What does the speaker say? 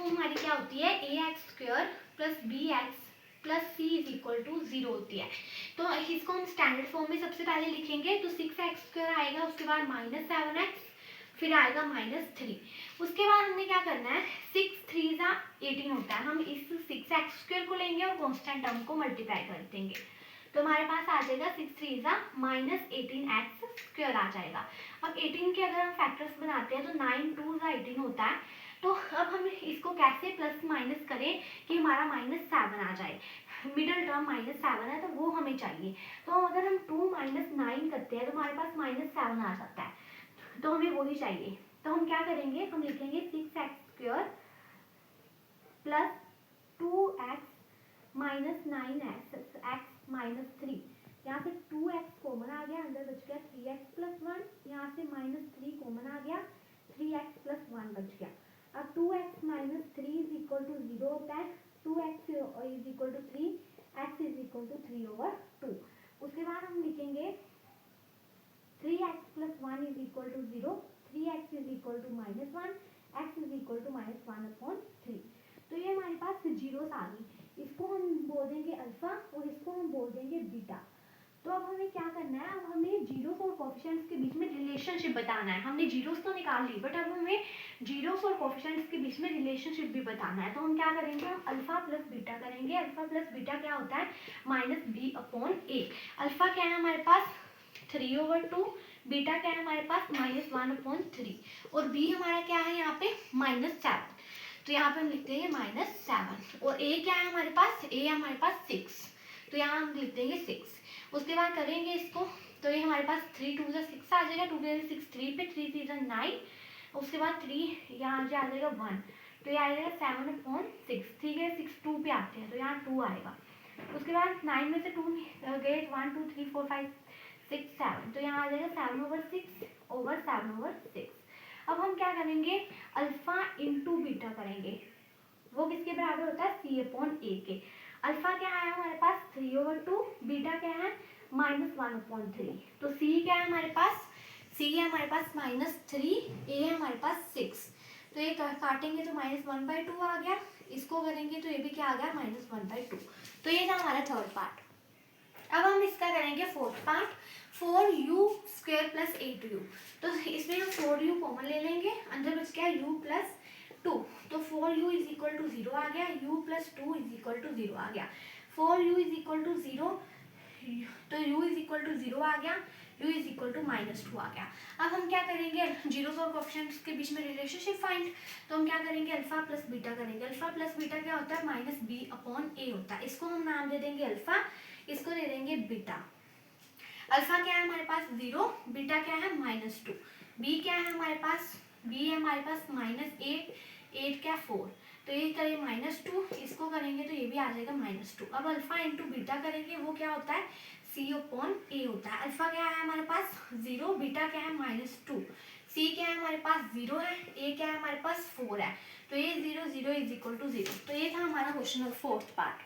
Form हमारी क्या होती है, A X square plus B X plus C is equal to 0 होती है। तो इसको हम स्टैंडर्ड फॉर्म में सबसे पहले लिखेंगे, तो 6x² आएगा, उसके बाद -7x, फिर आएगा -3। उसके बाद हमने क्या करना है, 6 3 18 होता है, हम इस 6x² को लेंगे और कांस्टेंट टर्म को मल्टीप्लाई कर देंगे, तो हमारे पास आ जाएगा 6 3 -18x² आ जाएगा। अब 18 के अगर हम फैक्टर्स बनाते हैं तो 9 2 18 होता है। तो अब हम इसको कैसे प्लस माइनस करें कि हमारा -7 आ जाए, मिडल टर्म -7 है तो वो हमें चाहिए। तो अगर हम 2 9 करते हैं तो हमारे पास -7 आ जाता है, तो हमें वही चाहिए। तो हम क्या करेंगे, हम लिखेंगे 6x² प्लस 2x -9x -3, यहाँ से 2x कॉमन आ गया, अंदर बच गया 3x + 1, यहाँ से -3 कॉमन आ गया, 3x + 1 बच गया। अब 2x - 3 = 0 होता है, 2x = 3, x = 3/2। उसके बाद हम लिखेंगे 3x + 1 = 0, 3x = -1, x = -1/3। तो ये हमारे पास जीरोस आ गई, इसको हम बोल देंगे अल्फा और इसको हम बोल देंगे बीटा। तो अब हमें क्या करना है, अब हमें जीरोस और कोफिशिएंट्स के बीच में रिलेशनशिप बताना है। हमने जीरोस तो निकाल ली, बट अब हमें जीरोस और कोफिशिएंट्स के बीच में रिलेशनशिप भी बताना है। तो हम क्या करेंगे, हम अल्फा प्लस बीटा करेंगे। अल्फा प्लस बीटा क्या होता है, -b/a। अल्फा क्या है हमारे पास 3/2, बीटा क्या है हमारे पास -1/3, और b हमारा क्या है यहाँ पे -7। तो यहाँ पे हम लिखते हैं -7, और a क्या है हमारे पास, a हमारे पास 6, तो यहाँ हम लिख देंगे 6। उसके बाद करेंगे इसको, तो ये हमारे पास 3 2 6 आ जाएगा, 2 6 3 पे 3 3 9, उसके बाद 3 यहाँ आ जाएगा 1, तो ये आ जाएगा 7/6। ठीक है, 6 2 पे आते हैं तो यहाँ 2 आएगा। उसके बाद 9 में से 2 गए, 1 2 3 4 5 6 7, तो यहाँ आ जाएगा 7/6/7/6। अब हम क्या करेंगे, अल्फा इंटू बीटा करेंगे, वो किसके बराबर होता है, c/a के। अल्फा क्या है हमारे पास 3/2, बीटा क्या है -1/3। तो c क्या है हमारे पास, c है हमारे पास -3, a है हमारे पास 6, तो ये काटेंगे तो -1/2 आ गया, इसको करेंगे तो ये भी क्या आ गया -1/2। तो ये था हमारा थर्ड पार्ट। अब हम इसका करेंगे फोर्थ पार्ट, 4u² + 8u। तो इसमें हम 4u कॉमन ले लेंगे, अंदर बच गया u + 2, तो 4u = 0 आ गया, u + 2 = 0 आ गया। 4u = 0, तो u = 0 आ गया, u = -2 आ गया। अब हम क्या करेंगे, जीरोस और कोफिशिएंट्स के बीच में रिलेशनशिप फाइंड। तो हम क्या करेंगे, अल्फा प्लस बीटा करेंगे। अल्फा प्लस बीटा क्या होता है, -b/a होता है, इसको हम नाम दे देंगे अल्फा, इसको दे देंगे बीटा। अल्फा क्या है हमारे पास 0, बीटा क्या है -2, बी क्या है हमारे पास, बी है हमारे पास -8, 8 क्या 4, तो ये करें -2, इसको करेंगे तो ये भी आ जाएगा -2। अब अल्फा इंटू बीटा करेंगे, वो क्या होता है, c/a होता है। अल्फा क्या है हमारे पास 0, बीटा क्या है -2, सी क्या है हमारे पास 0 है, ए क्या है हमारे पास 4 है, तो ये 0 0 = 0। तो ये था हमारा क्वेश्चन नंबर 4th पार्ट।